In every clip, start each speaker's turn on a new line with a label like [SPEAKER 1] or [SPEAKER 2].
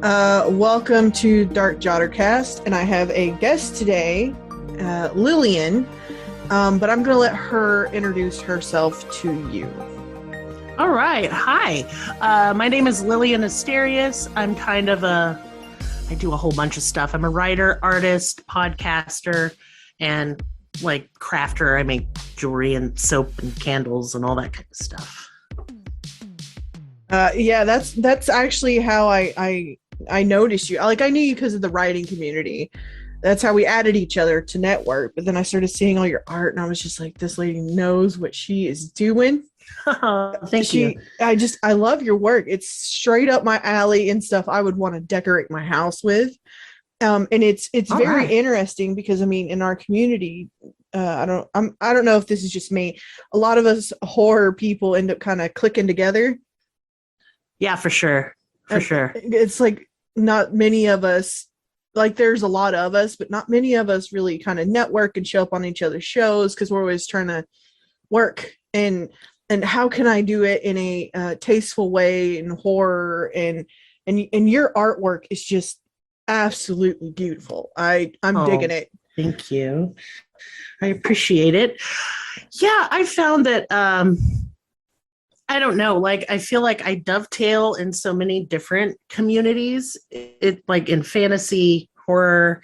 [SPEAKER 1] Welcome to Dark Jottercast, and I have a guest today, Lillian, but I'm going to let her introduce herself to you.
[SPEAKER 2] All right. Hi. My name is Lillian Asterios. I do a whole bunch of stuff. I'm a writer, artist, podcaster, and like crafter. I make jewelry and soap and candles and all that kind of stuff.
[SPEAKER 1] Yeah, that's actually how I noticed you. Like, I knew you because of the writing community. That's how we added each other to network. But then I started seeing all your art, and I was just like, this lady knows what she is doing.
[SPEAKER 2] Thank you.
[SPEAKER 1] I love your work. It's straight up my alley and stuff I would want to decorate my house with. And it's
[SPEAKER 2] All
[SPEAKER 1] very
[SPEAKER 2] right.
[SPEAKER 1] interesting because, I mean, in our community, I don't know if this is just me. A lot of us horror people end up kind of clicking together.
[SPEAKER 2] Yeah, for sure. Sure.
[SPEAKER 1] It's like not many of us, like there's a lot of us, but not many of us really kind of network and show up on each other's shows because we're always trying to work and how can I do it in a tasteful way in horror and your artwork is just absolutely beautiful. I'm digging it.
[SPEAKER 2] Thank you. I appreciate it. Yeah, I found that I don't know, like I feel like I dovetail in so many different communities. It like in fantasy, horror,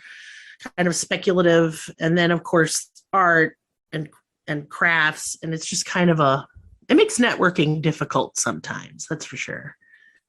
[SPEAKER 2] kind of speculative, and then of course art and crafts, and it's just kind of it makes networking difficult sometimes, that's for sure.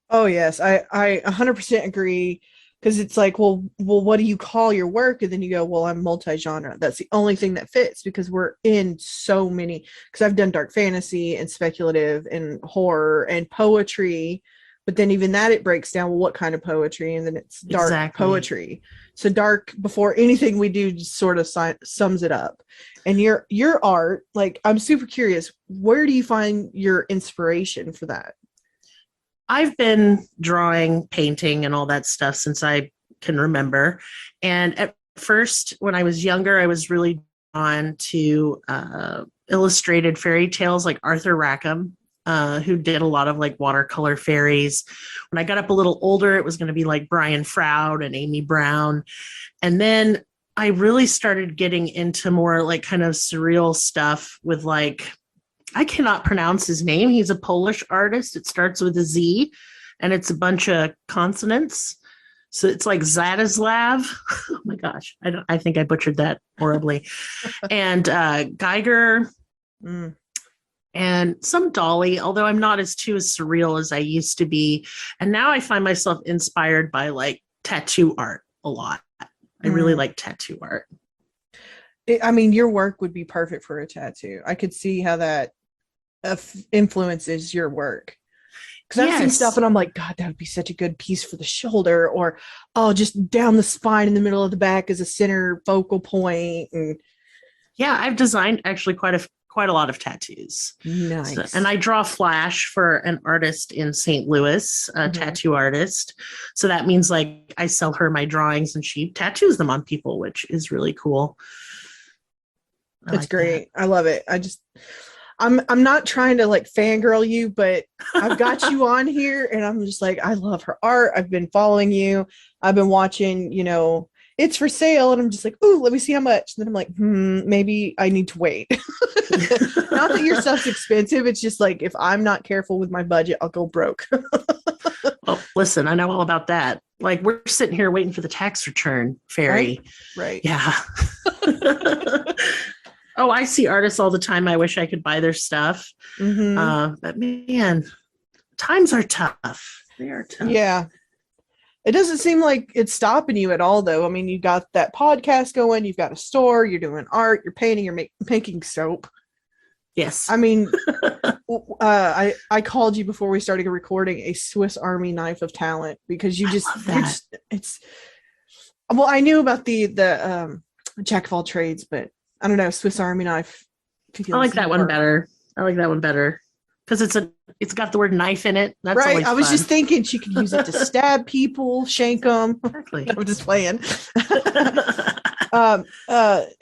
[SPEAKER 1] Oh yes, I 100% agree because it's like, well, what do you call your work? And then you go, well, I'm multi-genre. That's the only thing that fits because we're in so many. Because I've done dark fantasy and speculative and horror and poetry, but then even that it breaks down. Well, what kind of poetry? And then it's dark poetry. So dark before anything we do just sort of sums it up. And your art, like I'm super curious. Where do you find your inspiration for that?
[SPEAKER 2] I've been drawing, painting, and all that stuff since I can remember. And at first, when I was younger, I was really drawn to illustrated fairy tales like Arthur Rackham, who did a lot of like watercolor fairies. When I got up a little older, it was going to be like Brian Froud and Amy Brown. And then I really started getting into more like kind of surreal stuff with like, I cannot pronounce his name. He's a Polish artist. It starts with a Z and it's a bunch of consonants. So it's like Zadislav. Oh my gosh. I think I butchered that horribly. And Geiger and some Dolly, although I'm not as surreal as I used to be. And now I find myself inspired by like tattoo art a lot. I really like tattoo art.
[SPEAKER 1] I mean, your work would be perfect for a tattoo. I could see how that influences your work. Because I've seen stuff and I'm like, God, that would be such a good piece for the shoulder, or just down the spine in the middle of the back as a center focal point. And
[SPEAKER 2] yeah, I've designed actually quite a lot of tattoos.
[SPEAKER 1] Nice.
[SPEAKER 2] So, and I draw flash for an artist in St. Louis, a tattoo artist. So that means like I sell her my drawings and she tattoos them on people, which is really cool.
[SPEAKER 1] It's great. That. I love it. I'm not trying to like fangirl you, but I've got you on here and I'm just like, I love her art. I've been following you. I've been watching, it's for sale. And I'm just like, ooh, let me see how much. And then I'm like, maybe I need to wait. Not that your stuff's expensive. It's just like, if I'm not careful with my budget, I'll go broke.
[SPEAKER 2] Well, listen, I know all about that. Like we're sitting here waiting for the tax return fairy.
[SPEAKER 1] Right.
[SPEAKER 2] Yeah. Oh, I see artists all the time. I wish I could buy their stuff. But man, times are tough. They are tough.
[SPEAKER 1] Yeah. It doesn't seem like it's stopping you at all, though. I mean, you got that podcast going. You've got a store. You're doing art. You're painting. You're making soap.
[SPEAKER 2] Yes.
[SPEAKER 1] I mean, I called you before we started recording a Swiss Army knife of talent because you just, well, I knew about the jack of all trades, but I don't know, Swiss Army knife.
[SPEAKER 2] I like that one better. Because it's got the word knife in it. That's
[SPEAKER 1] right. I was
[SPEAKER 2] fun.
[SPEAKER 1] Just thinking she could use it to stab people, shank them.
[SPEAKER 2] Exactly.
[SPEAKER 1] I'm just playing.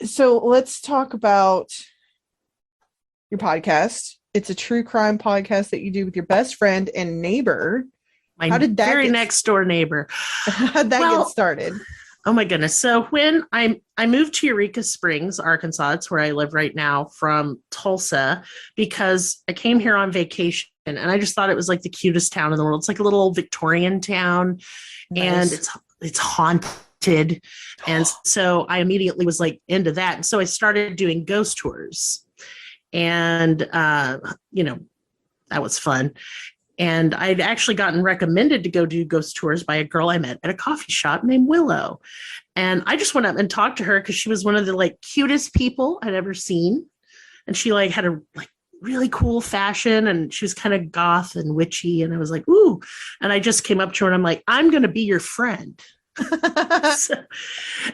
[SPEAKER 1] So let's talk about your podcast. It's a true crime podcast that you do with your best friend and neighbor,
[SPEAKER 2] My
[SPEAKER 1] How did that
[SPEAKER 2] very
[SPEAKER 1] get
[SPEAKER 2] next door neighbor.
[SPEAKER 1] how'd that
[SPEAKER 2] Well,
[SPEAKER 1] get started?
[SPEAKER 2] oh my goodness. So when I moved to Eureka Springs, Arkansas, that's where I live right now, from Tulsa, because I came here on vacation and I just thought it was like the cutest town in the world. It's like a little Victorian town, and
[SPEAKER 1] Nice.
[SPEAKER 2] it's haunted. And so I immediately was like into that. And so I started doing ghost tours. And that was fun. And I'd actually gotten recommended to go do ghost tours by a girl I met at a coffee shop named Willow. And I just went up and talked to her because she was one of the like cutest people I'd ever seen. And she like had a like really cool fashion, and she was kind of goth and witchy. And I was like, ooh. And I just came up to her and I'm like, I'm going to be your friend. So,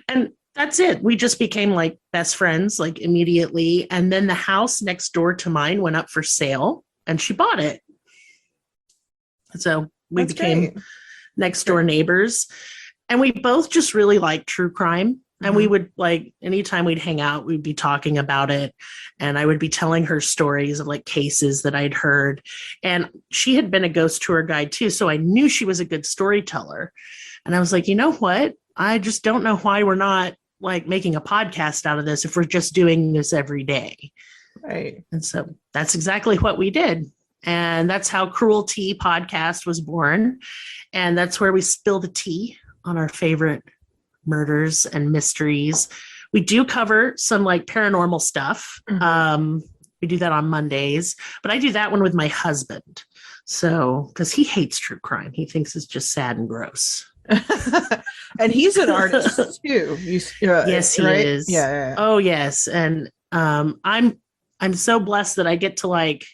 [SPEAKER 2] and that's it. We just became like best friends, like immediately. And then the house next door to mine went up for sale and she bought it. So we
[SPEAKER 1] That's
[SPEAKER 2] became
[SPEAKER 1] great.
[SPEAKER 2] next door neighbors, and we both just really liked true crime. And we would like, anytime we'd hang out, we'd be talking about it. And I would be telling her stories of like cases that I'd heard. And she had been a ghost tour guide too. So I knew she was a good storyteller. And I was like, you know what? I just don't know why we're not like making a podcast out of this if we're just doing this every day.
[SPEAKER 1] Right.
[SPEAKER 2] And so that's exactly what we did. And that's how Cruelty Podcast was born. And that's where we spill the tea on our favorite murders and mysteries. We do cover some like paranormal stuff. We do that on Mondays, but I do that one with my husband. So, because he hates true crime. He thinks it's just sad and gross.
[SPEAKER 1] And he's an artist too.
[SPEAKER 2] Yes, he
[SPEAKER 1] right?
[SPEAKER 2] is.
[SPEAKER 1] Yeah.
[SPEAKER 2] Oh, yes. And I'm so blessed that I get to like,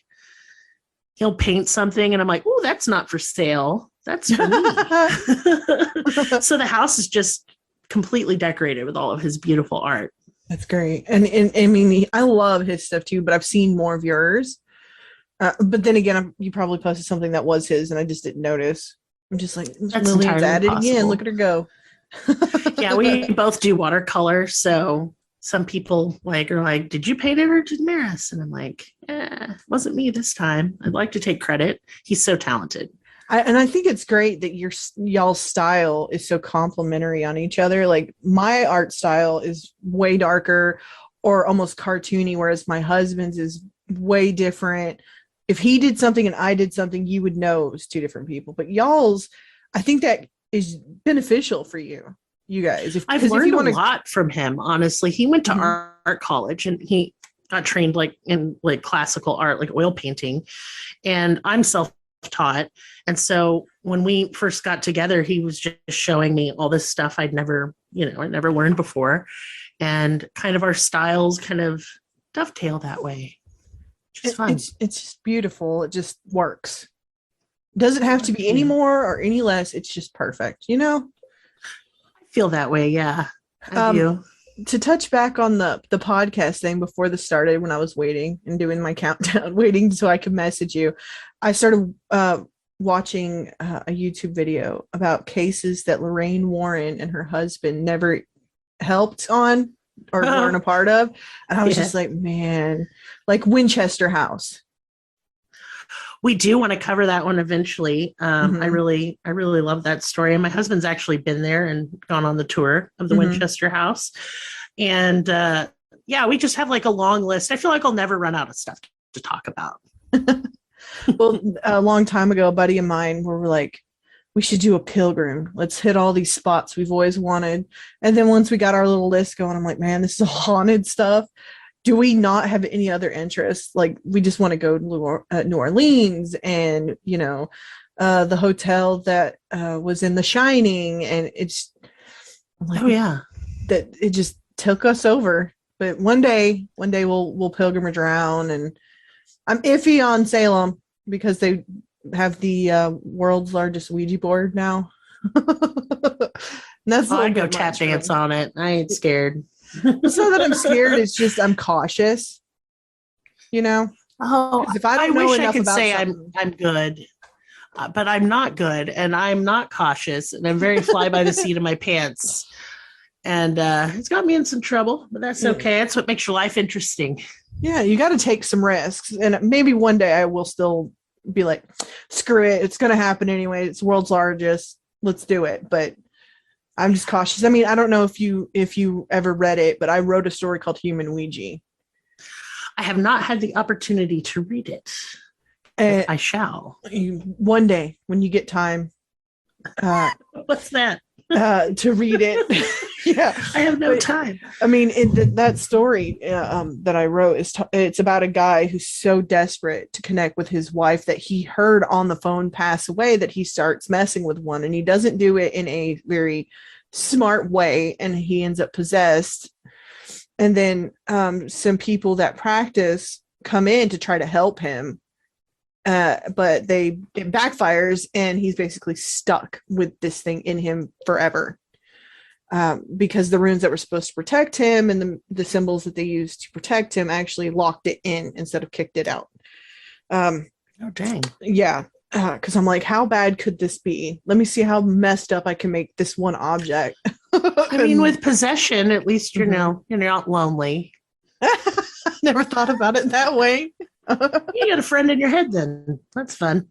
[SPEAKER 2] he'll paint something and I'm like, oh, that's not for sale. That's for me. So the house is just completely decorated with all of his beautiful art.
[SPEAKER 1] That's great. And I mean, I love his stuff too, but I've seen more of yours. But then again, you probably posted something that was his and I just didn't notice. I'm just like, Lillian's at it again. Look at her go.
[SPEAKER 2] Yeah, we both do watercolor. So some people like are like, did you paint it or did Maris? And I'm like, wasn't me this time. I'd like to take credit. He's so talented.
[SPEAKER 1] I think it's great that y'all's style is so complementary on each other. Like my art style is way darker or almost cartoony, whereas my husband's is way different. If he did something and I did something, you would know it was two different people. But y'all's, I think that is beneficial for you guys.
[SPEAKER 2] I've learned a lot from him, honestly. He went to art college and he got trained like in like classical art, like oil painting. And I'm self-taught. And so when we first got together, he was just showing me all this stuff I'd never learned before. And kind of our styles kind of dovetail that way. Which is fun.
[SPEAKER 1] It's just beautiful. It just works. Doesn't have to be any more or any less. It's just perfect, you know?
[SPEAKER 2] I feel that way, yeah. I do.
[SPEAKER 1] To touch back on the podcast thing before this started, when I was waiting and doing my countdown, waiting so I could message you, I started watching a YouTube video about cases that Lorraine Warren and her husband never helped on or weren't a part of. And I was just like, man, like Winchester House.
[SPEAKER 2] We do want to cover that one eventually. I really love that story. And my husband's actually been there and gone on the tour of the Winchester House. And we just have like a long list. I feel like I'll never run out of stuff to talk about.
[SPEAKER 1] Well, a long time ago, a buddy of mine, where we're like, we should do a pilgrim. Let's hit all these spots we've always wanted. And then once we got our little list going, I'm like, man, this is all haunted stuff. Do we not have any other interests? Like, we just want to go to New Orleans and, the hotel that was in The Shining. And it's like, that it just took us over. But one day we'll pilgrimage around. And I'm iffy on Salem because they have the world's largest Ouija board now.
[SPEAKER 2] That's I'd go tap dance on it. I ain't scared.
[SPEAKER 1] It's not that I'm scared. It's just I'm cautious.
[SPEAKER 2] Oh,
[SPEAKER 1] if I don't know
[SPEAKER 2] wish
[SPEAKER 1] enough
[SPEAKER 2] I could
[SPEAKER 1] about
[SPEAKER 2] say
[SPEAKER 1] something.
[SPEAKER 2] I'm good, but I'm not good, and I'm not cautious, and I'm very fly by the seat of my pants, and it's got me in some trouble. But that's okay. That's what makes your life interesting.
[SPEAKER 1] Yeah, you got to take some risks, and maybe one day I will still be like, screw it, it's going to happen anyway. It's the world's largest. Let's do it. But I'm just cautious. I mean, I don't know if you ever read it, but I wrote a story called Human Ouija.
[SPEAKER 2] I have not had the opportunity to read it.
[SPEAKER 1] And
[SPEAKER 2] I shall.
[SPEAKER 1] One day when you get time.
[SPEAKER 2] What's that?
[SPEAKER 1] To read it. Yeah.
[SPEAKER 2] I have no time.
[SPEAKER 1] I mean, that story that I wrote it's about a guy who's so desperate to connect with his wife that he heard on the phone pass away that he starts messing with one, and he doesn't do it in a very smart way, and he ends up possessed. And then some people that practice come in to try to help him, but it backfires, and he's basically stuck with this thing in him forever. Because the runes that were supposed to protect him and the symbols that they used to protect him actually locked it in instead of kicked it out.
[SPEAKER 2] Oh, dang.
[SPEAKER 1] Yeah. Because I'm like, how bad could this be? Let me see how messed up I can make this one object.
[SPEAKER 2] I mean, with possession, at least you're not lonely.
[SPEAKER 1] Never thought about it that way.
[SPEAKER 2] You got a friend in your head then. That's fun.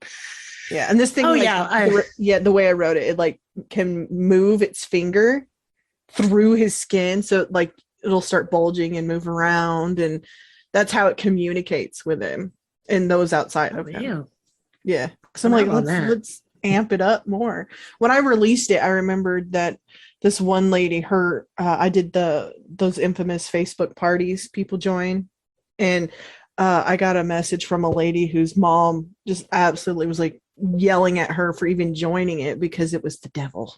[SPEAKER 1] Yeah. And this thing, the way I wrote it, it like can move its finger through his skin, so like it'll start bulging and move around, and that's how it communicates with him and those outside of him. Yeah, because I'm like, let's amp it up more. When I released it, I remembered that this one lady, I did those infamous Facebook parties people join, and I got a message from a lady whose mom just absolutely was like yelling at her for even joining it because it was the devil.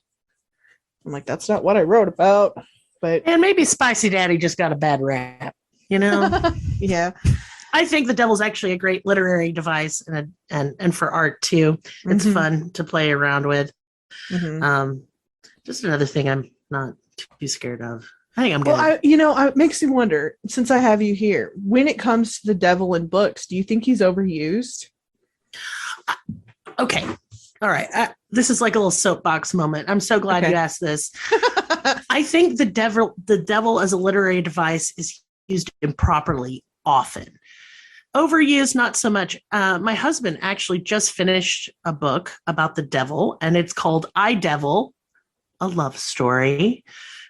[SPEAKER 1] I'm like, that's not what I wrote about. But
[SPEAKER 2] and maybe Spicy Daddy just got a bad rap,
[SPEAKER 1] Yeah.
[SPEAKER 2] I think the devil's actually a great literary device and for art too. It's fun to play around with. Just another thing I'm not too scared of. I think I'm good.
[SPEAKER 1] Well, it makes me wonder, since I have you here, when it comes to the devil in books, do you think he's overused?
[SPEAKER 2] Okay. All right. This is like a little soapbox moment. I'm so glad you asked this. I think the devil as a literary device is used improperly often. Overused, not so much. My husband actually just finished a book about the devil, and it's called I, Devil, a love story,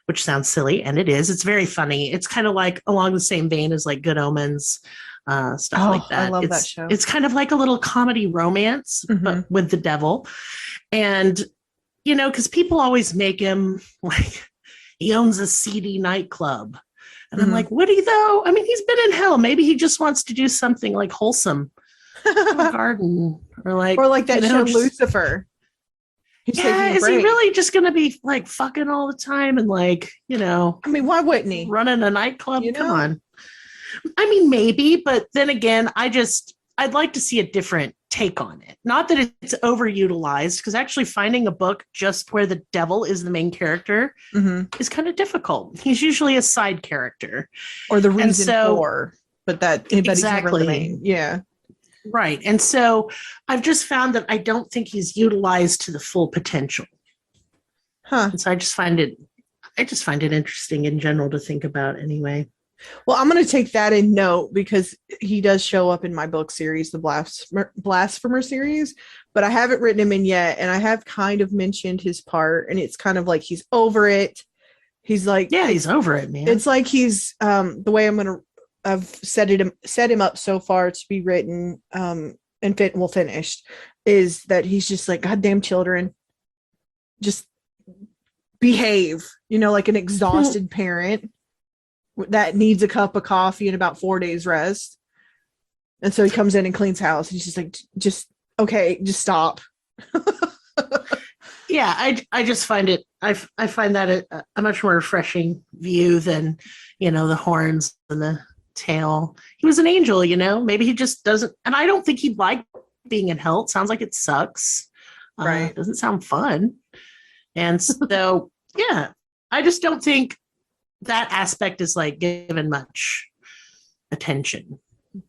[SPEAKER 2] which sounds silly, and it is. It's very funny. It's kind of like along the same vein as like Good Omens, stuff like that.
[SPEAKER 1] I love that show.
[SPEAKER 2] It's kind of like a little comedy romance, but with the devil. And, because people always make him like he owns a seedy nightclub. And I'm like, would he though? I mean, he's been in hell. Maybe he just wants to do something like wholesome in the garden or like
[SPEAKER 1] that show Lucifer.
[SPEAKER 2] Is he really just going to be like fucking all the time and like,
[SPEAKER 1] I mean, why wouldn't he?
[SPEAKER 2] Running a nightclub? Come on. I mean, maybe, but then again, I'd like to see a different take on it. Not that it's overutilized, because actually finding a book just where the devil is the main character is kind of difficult. He's usually a side character.
[SPEAKER 1] Or the reason for, but he's never the main. Yeah.
[SPEAKER 2] Right. And so I've just found that I don't think he's utilized to the full potential. And so I just find it interesting in general to think about anyway.
[SPEAKER 1] Well, I'm going to take that in note because he does show up in my book series, the Blasphemer series, but I haven't written him in yet. And I have kind of mentioned his part, and it's kind of like he's over it. He's like,
[SPEAKER 2] yeah, he's over it, man.
[SPEAKER 1] It's like he's the way I've set him up so far to be written finished is that he's just like, goddamn children, just behave, like an exhausted parent that needs a cup of coffee and about 4 days rest. And so he comes in and cleans house. He's just like, just stop.
[SPEAKER 2] Yeah. I just find it, I find that a much more refreshing view than, the horns and the tail. He was an angel, maybe he just doesn't, and I don't think he'd like being in hell. It sounds like it sucks. Right. It doesn't sound fun. And so, yeah, I just don't think that aspect is like given much attention.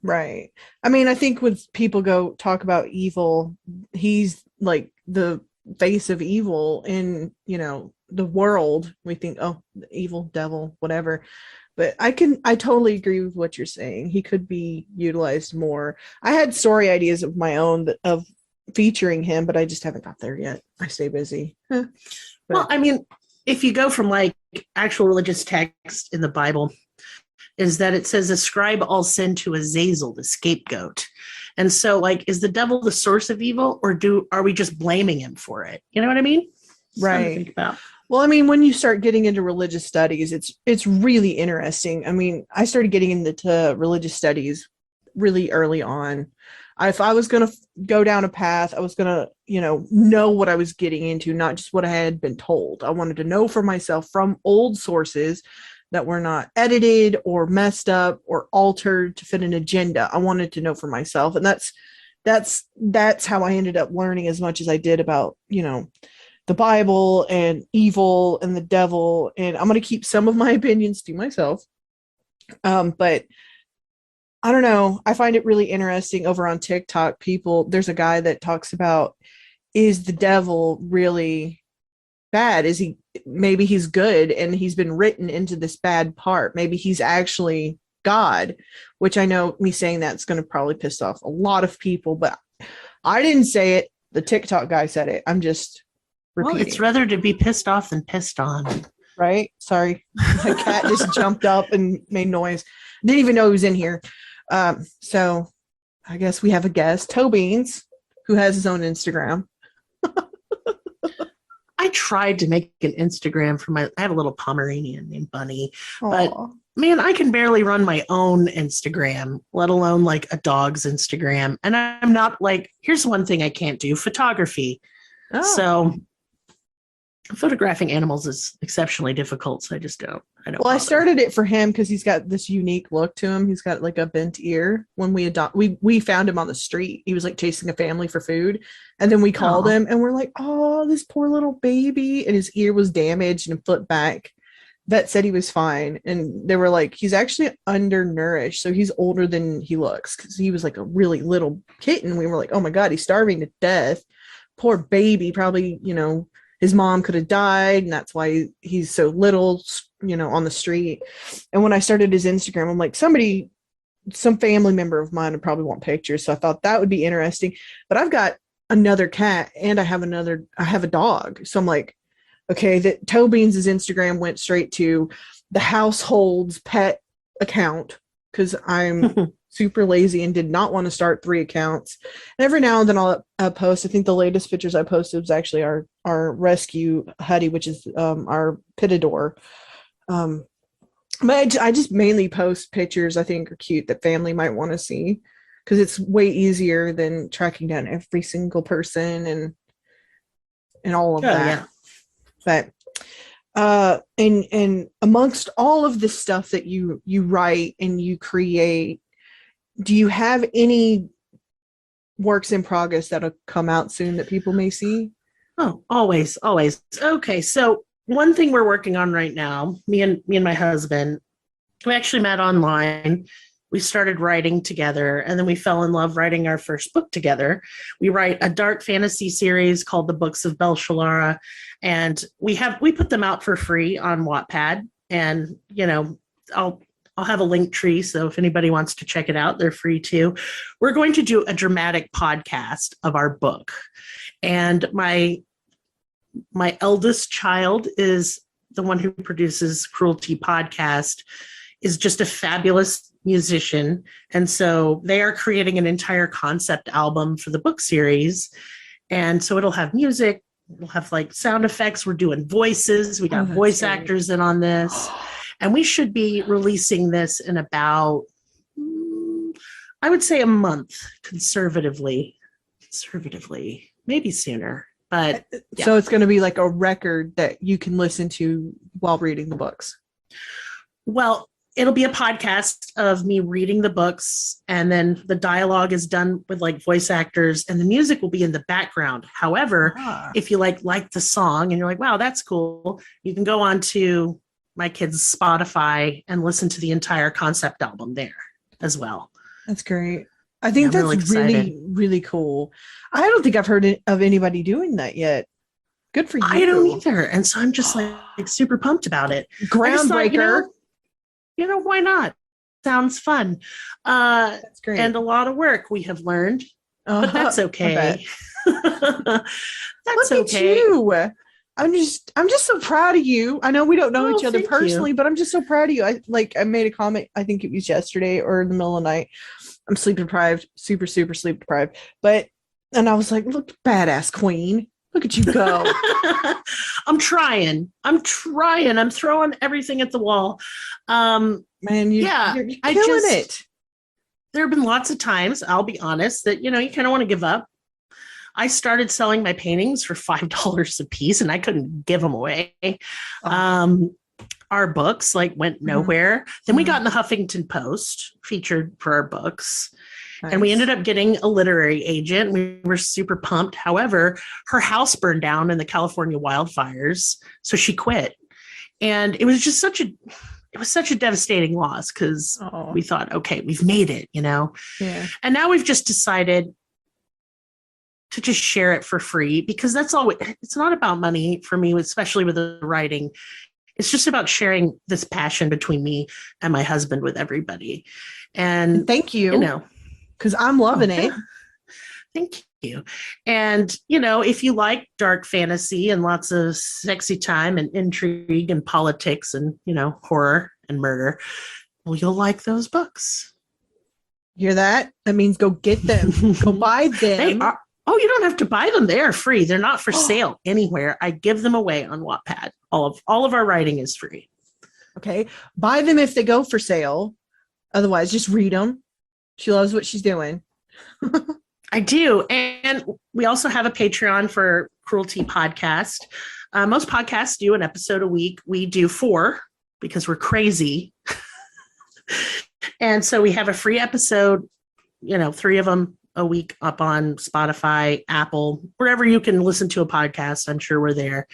[SPEAKER 1] Right. I mean, I think when people go talk about evil, he's like the face of evil in, the world, we think, oh, the evil devil, whatever. But I totally agree with what you're saying. He could be utilized more. I had story ideas of my own of featuring him, but I just haven't got there yet. I stay busy.
[SPEAKER 2] Well, I mean, if you go from like actual religious text in the Bible, is that it says ascribe all sin to Azazel, the scapegoat. And so, like, is the devil the source of evil, or are we just blaming him for it? You know what I mean?
[SPEAKER 1] Right.
[SPEAKER 2] To think about.
[SPEAKER 1] Well, I mean, when you start getting into religious studies, it's really interesting. I mean, I started getting into religious studies really early on. If I was going to go down a path, I was going to, know what I was getting into, not just what I had been told. I wanted to know for myself from old sources that were not edited or messed up or altered to fit an agenda. I wanted to know for myself. And that's how I ended up learning as much as I did about, the Bible and evil and the devil. And I'm going to keep some of my opinions to myself. But I don't know. I find it really interesting over on TikTok. There's a guy that talks about, is the devil really bad? Maybe he's good and he's been written into this bad part. Maybe he's actually God, which I know me saying that's going to probably piss off a lot of people, but I didn't say it. The TikTok guy said it. I'm just repeating.
[SPEAKER 2] Well, it's rather to be pissed off than pissed on.
[SPEAKER 1] Right? Sorry. My cat just jumped up and made noise. Didn't even know he was in here. So I guess we have a guest, Toebeans, who has his own Instagram.
[SPEAKER 2] I tried to make an Instagram for I have a little Pomeranian named Bunny, but man, I can barely run my own Instagram, let alone like a dog's Instagram. And I'm not like, here's one thing I can't do, photography. Oh. So photographing animals is exceptionally difficult. So I just don't. Well,
[SPEAKER 1] bother. I started it for him because he's got this unique look to him. He's got like a bent ear. When we found him on the street. He was like chasing a family for food. And then we called him and we're like, oh, this poor little baby. And his ear was damaged and flipped back. Vet said he was fine. And they were like, he's actually undernourished. So he's older than he looks because he was like a really little kitten. We were like, oh my God, he's starving to death. Poor baby. Probably, his mom could have died, and that's why he's so little, on the street. And when I started his Instagram, I'm like, some family member of mine would probably want pictures. So I thought that would be interesting. But I've got another cat and I have a dog. So I'm like, okay, that Toebeans' Instagram went straight to the household's pet account because I'm super lazy and did not want to start 3 accounts. And every now and then I'll post. I think the latest pictures I posted was actually our rescue Huddy, which is our Pitador. But I just mainly post pictures I think are cute that family might want to see because it's way easier than tracking down every single person and all of that. Yeah. But and amongst all of this stuff that you write and you create, do you have any works in progress that'll come out soon that people may see?
[SPEAKER 2] Oh, always. Okay, so one thing we're working on right now, me and my husband, we actually met online. We started writing together, and then we fell in love writing our first book together. We write a dark fantasy series called The Books of Belshazzar, and we put them out for free on Wattpad. And I'll have a link tree, so if anybody wants to check it out, they're free too. We're going to do a dramatic podcast of our book, and my eldest child is the one who produces Cruelty Podcast, is just a fabulous musician. And so they are creating an entire concept album for the book series. And so it'll have music, we'll have like sound effects, we're doing voices, we got voice actors in on this. And we should be releasing this in about, I would say, a month, conservatively, maybe sooner. But
[SPEAKER 1] yeah. So it's going to be like a record that you can listen to while reading the books.
[SPEAKER 2] Well, it'll be a podcast of me reading the books, and then the dialogue is done with like voice actors, and the music will be in the background. However, if you like the song and you're like, wow, that's cool, you can go on to my kids' Spotify and listen to the entire concept album there as well.
[SPEAKER 1] That's great. I think that's really, really cool. I don't think I've heard of anybody doing that yet. Good for you.
[SPEAKER 2] I don't either. And so I'm just like super pumped about it.
[SPEAKER 1] Groundbreaker.
[SPEAKER 2] Why not? Sounds fun.
[SPEAKER 1] That's great.
[SPEAKER 2] And a lot of work we have learned, but that's okay. That's
[SPEAKER 1] Look
[SPEAKER 2] okay.
[SPEAKER 1] At you. I'm just so proud of you. I know we don't know each other personally, but I'm just so proud of you. I made a comment, I think it was yesterday or in the middle of the night. I'm sleep deprived, super, super sleep deprived. And I was like, look, badass queen. Look at you go.
[SPEAKER 2] I'm trying. I'm throwing everything at the wall.
[SPEAKER 1] Man, you're killing it.
[SPEAKER 2] There have been lots of times, I'll be honest, that, you kind of want to give up. I started selling my paintings for $5 a piece and I couldn't give them away. Our books went nowhere. Mm-hmm. Then we got in the Huffington Post featured for our books. Nice. And we ended up getting a literary agent. We were super pumped. However, her house burned down in the California wildfires. So she quit. And it was just such a devastating loss because we thought, okay, we've made it, Yeah. And now we've just decided to just share it for free because that's all. It's not about money for me, especially with the writing. It's just about sharing this passion between me and my husband with everybody. And
[SPEAKER 1] thank you. Because I'm loving it.
[SPEAKER 2] Thank you. And, if you like dark fantasy and lots of sexy time and intrigue and politics and, horror and murder, well, you'll like those books.
[SPEAKER 1] Hear that? That means go get them. Go buy them.
[SPEAKER 2] You don't have to buy them. They are free. They're not for sale anywhere. I give them away on Wattpad. All of our writing is free.
[SPEAKER 1] Okay. Buy them if they go for sale. Otherwise, just read them. She loves what she's doing.
[SPEAKER 2] I do. And we also have a Patreon for Cruelty Podcast. Most podcasts do an episode a week. We do 4 because we're crazy. And so we have a free episode, 3 of them a week up on Spotify, Apple, wherever you can listen to a podcast. I'm sure we're there.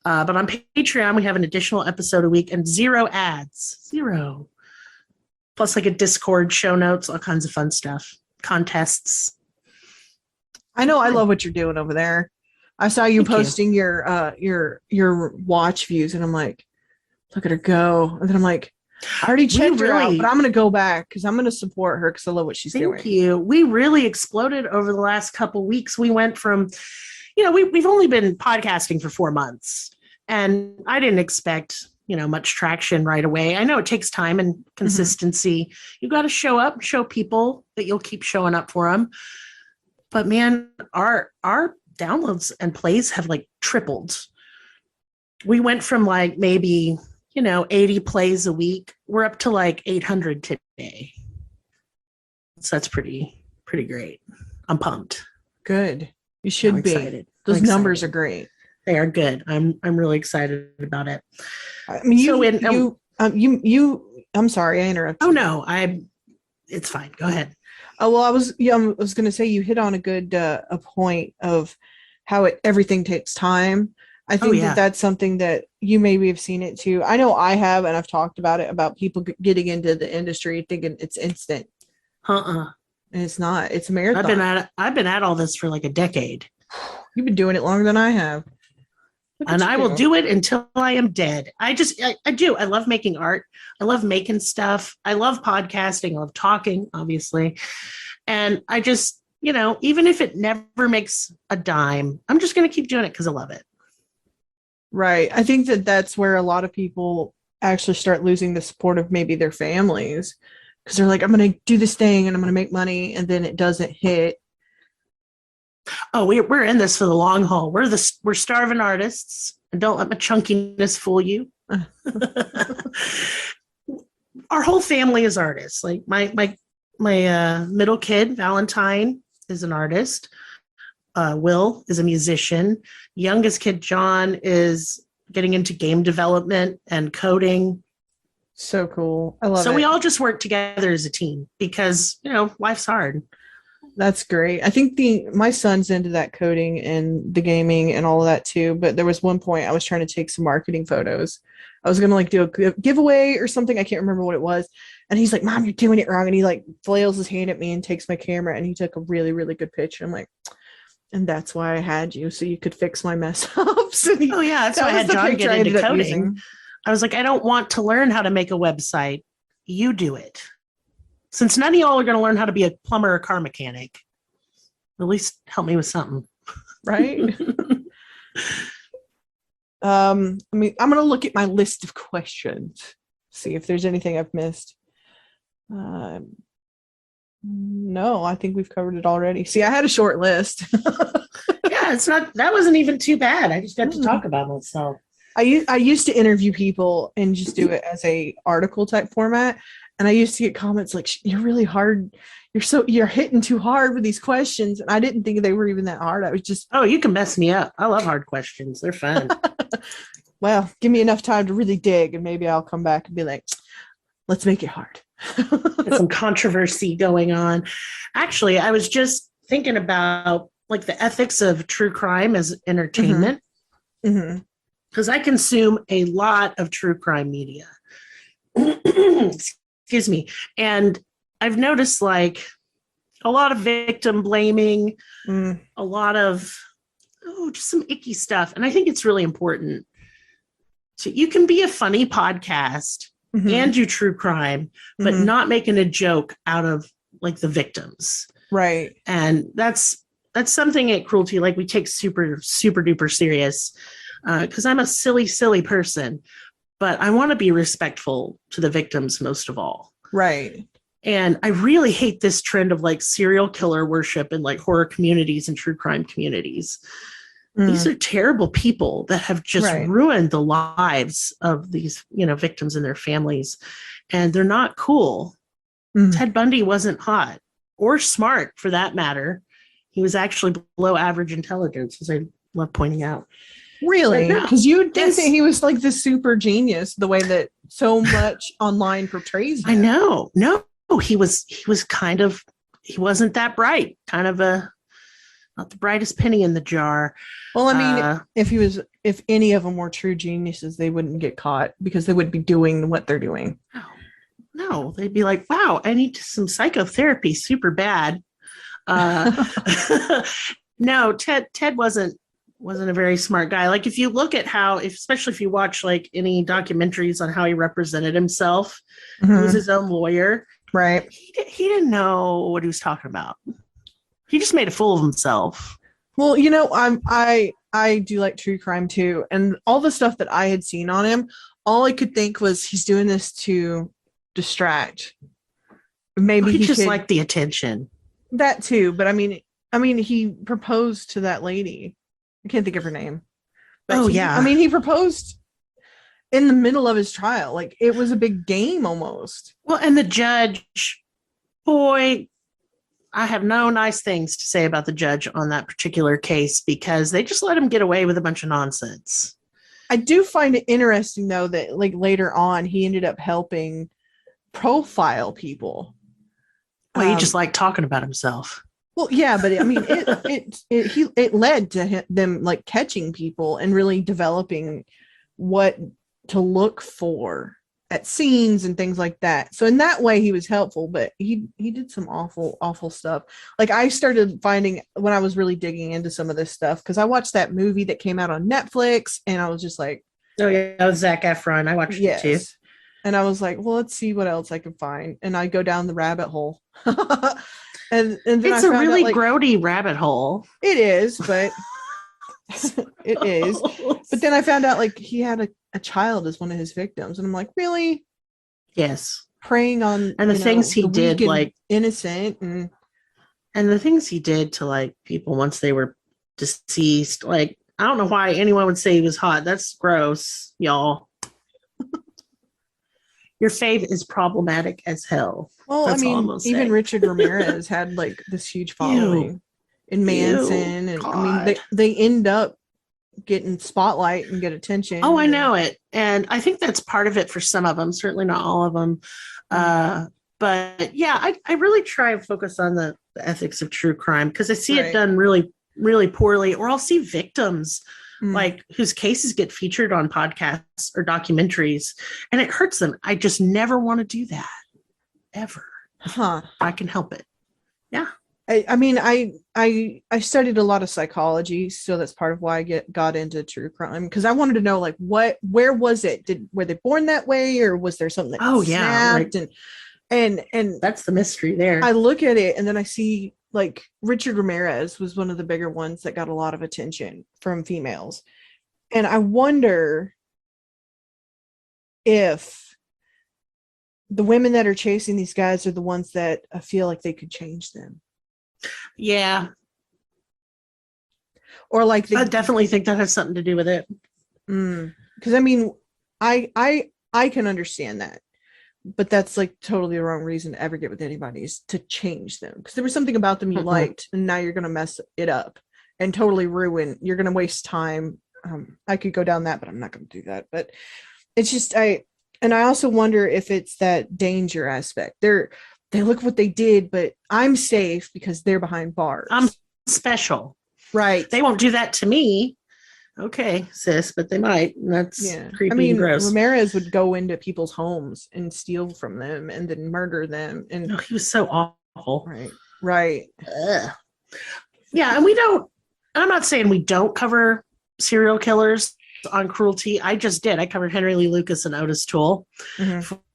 [SPEAKER 2] But on Patreon, we have an additional episode a week and 0 ads. 0. Plus a Discord, show notes, all kinds of fun stuff. Contests.
[SPEAKER 1] I know. I love what you're doing over there. I saw you posting your watch views and I'm like, look at her go. And then I'm like, I already checked her out, but I'm going to go back because I'm going to support her because I love what she's doing.
[SPEAKER 2] Thank you. We really exploded over the last couple of weeks. We went from, we've only been podcasting for 4 months and I didn't expect, much traction right away. I know it takes time and consistency. Mm-hmm. You got to show up, show people that you'll keep showing up for them. But man, our downloads and plays have tripled. We went from maybe 80 plays a week. We're up to 800 today. So that's pretty great. I'm pumped.
[SPEAKER 1] Good. You should be.
[SPEAKER 2] Excited.
[SPEAKER 1] Those numbers are great.
[SPEAKER 2] They are good. I'm really excited about it.
[SPEAKER 1] I mean, I'm sorry, I interrupted.
[SPEAKER 2] Oh no, it's fine. Go ahead.
[SPEAKER 1] Oh, well, I was going to say you hit on a good a point of how everything takes time. I think that's something that you maybe have seen it too. I know I have, and I've talked about it, about people getting into the industry thinking it's instant. And it's not. It's a marathon.
[SPEAKER 2] I've been at all this for a decade.
[SPEAKER 1] You've been doing it longer than I have.
[SPEAKER 2] And I will do it until I am dead. I do. I love making art. I love making stuff. I love podcasting. I love talking, obviously. And I just, even if it never makes a dime, I'm just going to keep doing it because I love it.
[SPEAKER 1] Right. I think that's where a lot of people actually start losing the support of maybe their families because they're like, I'm going to do this thing and I'm going to make money. And then it doesn't hit.
[SPEAKER 2] Oh, we're in this for the long haul. We're starving artists. And don't let my chunkiness fool you. Our whole family is artists. My middle kid, Valentine, is an artist. Will is a musician. Youngest kid, John, is getting into game development and coding.
[SPEAKER 1] So cool. I love it.
[SPEAKER 2] So we all just work together as a team because, life's hard.
[SPEAKER 1] That's great. I think my son's into that coding and the gaming and all of that too. But there was one point I was trying to take some marketing photos. I was going to do a giveaway or something. I can't remember what it was. And he's like, Mom, you're doing it wrong. And he flails his hand at me and takes my camera. And he took a really, really good picture. I'm like, And that's why I had you, so you could fix my mess ups.
[SPEAKER 2] Oh yeah, that's why I had John get into coding. I was like, I don't want to learn how to make a website. You do it. Since none of y'all are going to learn how to be a plumber or car mechanic, at least help me with something.
[SPEAKER 1] Right? I mean, I'm going to look at my list of questions, see if there's anything I've missed. No, I think we've covered it already. See, I had a short list.
[SPEAKER 2] Yeah, that wasn't even too bad. I just got to talk about myself.
[SPEAKER 1] I used to interview people and just do it as a article type format. And I used to get comments like, you're really hard. You're hitting too hard with these questions. And I didn't think they were even that hard. I was just,
[SPEAKER 2] oh, you can mess me up. I love hard questions. They're fun.
[SPEAKER 1] Well, give me enough time to really dig and maybe I'll come back and be like, let's make it hard.
[SPEAKER 2] There's some controversy going on. Actually, I was just thinking about like the ethics of true crime as entertainment. Because I consume a lot of true crime media. Excuse me. And I've noticed like a lot of victim blaming, a lot of just some icky stuff. And I think it's really important. So you can be a funny podcast and do true crime, but not making a joke out of like the victims.
[SPEAKER 1] Right.
[SPEAKER 2] And that's something at Cruelty, like we take super, super duper serious. Because I'm a silly person, but I want to be respectful to the victims most of all.
[SPEAKER 1] Right.
[SPEAKER 2] And I really hate this trend of like serial killer worship in like horror communities and true crime communities. These are terrible people that have just ruined the lives of these, victims and their families. And they're not cool. Ted Bundy wasn't hot or smart for that matter. He was actually below average intelligence, as I love pointing out.
[SPEAKER 1] Really? Because you would think that he was like this super genius, the way that so much online portrays him.
[SPEAKER 2] I know. No, he wasn't that bright. Kind of not the brightest penny in the jar.
[SPEAKER 1] Well, I mean, if any of them were true geniuses, they wouldn't get caught because they would be doing what they're doing.
[SPEAKER 2] No, they'd be like, wow, I need some psychotherapy super bad. No, Ted wasn't a very smart guy. Like if you look at how, especially if you watch like any documentaries on how he represented himself, he was his own lawyer.
[SPEAKER 1] Right.
[SPEAKER 2] He didn't know what he was talking about. He just made a fool of himself.
[SPEAKER 1] Well, I do like true crime too. And all the stuff that I had seen on him, all I could think was he's doing this to distract. Maybe
[SPEAKER 2] he just liked the attention.
[SPEAKER 1] That too. But I mean, he proposed to that lady. I can't think of her name. But he proposed in the middle of his trial. Like it was a big game almost.
[SPEAKER 2] Well, and the judge, boy, I have no nice things to say about the judge on that particular case because they just let him get away with a bunch of nonsense.
[SPEAKER 1] I do find it interesting though that like later on he ended up helping profile people.
[SPEAKER 2] Well, he just liked talking about himself.
[SPEAKER 1] Well, yeah, but I mean, it led to them like catching people and really developing what to look for at scenes and things like that. So in that way, he was helpful, but he did some awful stuff. Like I started finding when I was really digging into some of this stuff because I watched that movie that came out on Netflix, and I was just like,
[SPEAKER 2] oh yeah, that was Zac Efron. I watched it too.
[SPEAKER 1] And I was like, well, let's see what else I can find, and I go down the rabbit hole. And then
[SPEAKER 2] it's a really grody rabbit hole.
[SPEAKER 1] It is, but it is. But then I found out like he had a child as one of his victims, and I'm like, really?
[SPEAKER 2] Yes.
[SPEAKER 1] Preying on
[SPEAKER 2] and the things he did, like
[SPEAKER 1] innocent, and
[SPEAKER 2] the things he did to like people once they were deceased. Like I don't know why anyone would say he was hot. That's gross, y'all. Your fave is problematic as hell.
[SPEAKER 1] Well, that's even Richard Ramirez had like this huge following in Manson. And God. I mean, they end up getting spotlight and get attention.
[SPEAKER 2] Oh, I know it. And I think that's part of it for some of them, certainly not all of them. But yeah, I really try and focus on the ethics of true crime because I see it done really, really poorly, or I'll see victims like whose cases get featured on podcasts or documentaries, and it hurts them. I just never want to do that ever. I can help it. Yeah.
[SPEAKER 1] I mean, I studied a lot of psychology, so that's part of why I got into true crime because I wanted to know like where was it? Were they born that way, or was there something that
[SPEAKER 2] Oh yeah,
[SPEAKER 1] snapped?
[SPEAKER 2] like
[SPEAKER 1] And
[SPEAKER 2] that's the mystery there.
[SPEAKER 1] I look at it and then I see like Richard Ramirez was one of the bigger ones that got a lot of attention from females, and I wonder if the women that are chasing these guys are the ones that feel like they could change them.
[SPEAKER 2] Yeah,
[SPEAKER 1] Or like
[SPEAKER 2] I
[SPEAKER 1] the
[SPEAKER 2] definitely think that has something to do with it.
[SPEAKER 1] because I mean, I can understand that, but that's like totally the wrong reason to ever get with anybody is to change them because there was something about them you liked, and now you're gonna mess it up and totally ruin. You're gonna waste time. I could go down that, but I'm not gonna do that. But it's just I also wonder if it's that danger aspect. They look what they did, but I'm safe because they're behind bars.
[SPEAKER 2] I'm special.
[SPEAKER 1] Right.
[SPEAKER 2] They won't do that to me. Okay, sis, but they might. That's creepy. I mean, and gross.
[SPEAKER 1] Ramirez would go into people's homes and steal from them and then murder them. And
[SPEAKER 2] he was so awful.
[SPEAKER 1] Right.
[SPEAKER 2] Ugh. Yeah, and we don't. I'm not saying we don't cover serial killers on Cruelty. I just did. I covered Henry Lee Lucas and Otis Toole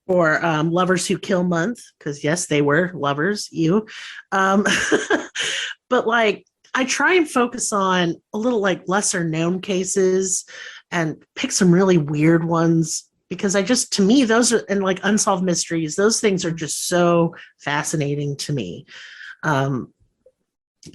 [SPEAKER 2] for Lovers Who Kill Month because yes, they were lovers. But like. I try and focus on a little like lesser known cases and pick some really weird ones because to me, those are, and like unsolved mysteries, those things are just so fascinating to me. But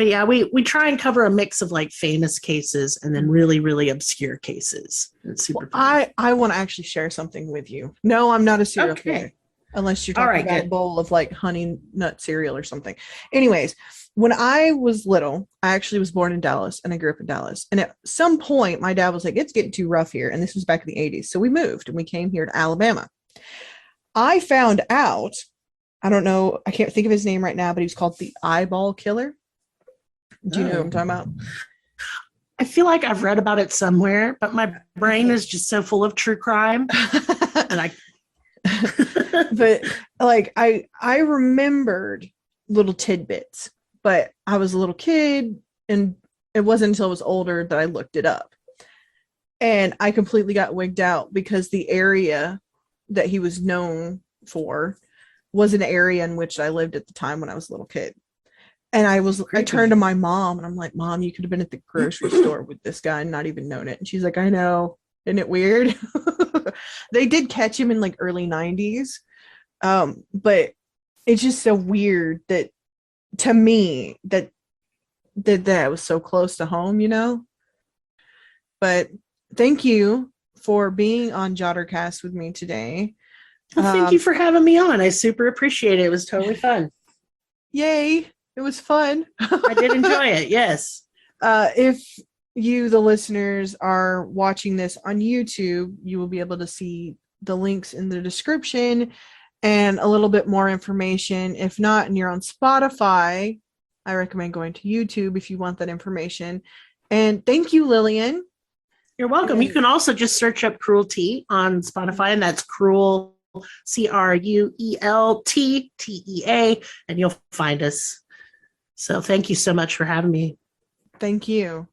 [SPEAKER 2] yeah, we try and cover a mix of like famous cases and then really, really obscure cases. It's super fun.
[SPEAKER 1] I want to actually share something with you. No, I'm not a serial killer. Unless you're talking about a bowl of like honey nut cereal or something. Anyways, when I was little, I actually was born in Dallas and I grew up in Dallas. And at some point, my dad was like, it's getting too rough here. And this was back in the 80s. So we moved and we came here to Alabama. I found out, I don't know, I can't think of his name right now, but he was called the Eyeball Killer. Do you know what I'm talking about?
[SPEAKER 2] I feel like I've read about it somewhere, but my brain is just so full of true crime. And
[SPEAKER 1] but like I remembered little tidbits, but I was a little kid and it wasn't until I was older that I looked it up. And I completely got wigged out because the area that he was known for was an area in which I lived at the time when I was a little kid. And I turned to my mom and I'm like, Mom, you could have been at the grocery store with this guy and not even known it. And she's like, I know. Isn't it weird? They did catch him in like early 90s. But it's just so weird that to me that was so close to home, you know? But thank you for being on Jottercast with me today.
[SPEAKER 2] Well, thank you for having me on. I super appreciate it. It was totally fun.
[SPEAKER 1] Yay. It was fun.
[SPEAKER 2] I did enjoy it. Yes.
[SPEAKER 1] If you, the listeners, are watching this on YouTube, you will be able to see the links in the description and a little bit more information. If not, and you're on Spotify, I recommend going to YouTube if you want that information. And thank you, Lillian.
[SPEAKER 2] You're welcome. You can also just search up Cruelty on Spotify, and that's Cruel, CRUELTTEA, and you'll find us. So thank you so much for having me.
[SPEAKER 1] Thank you.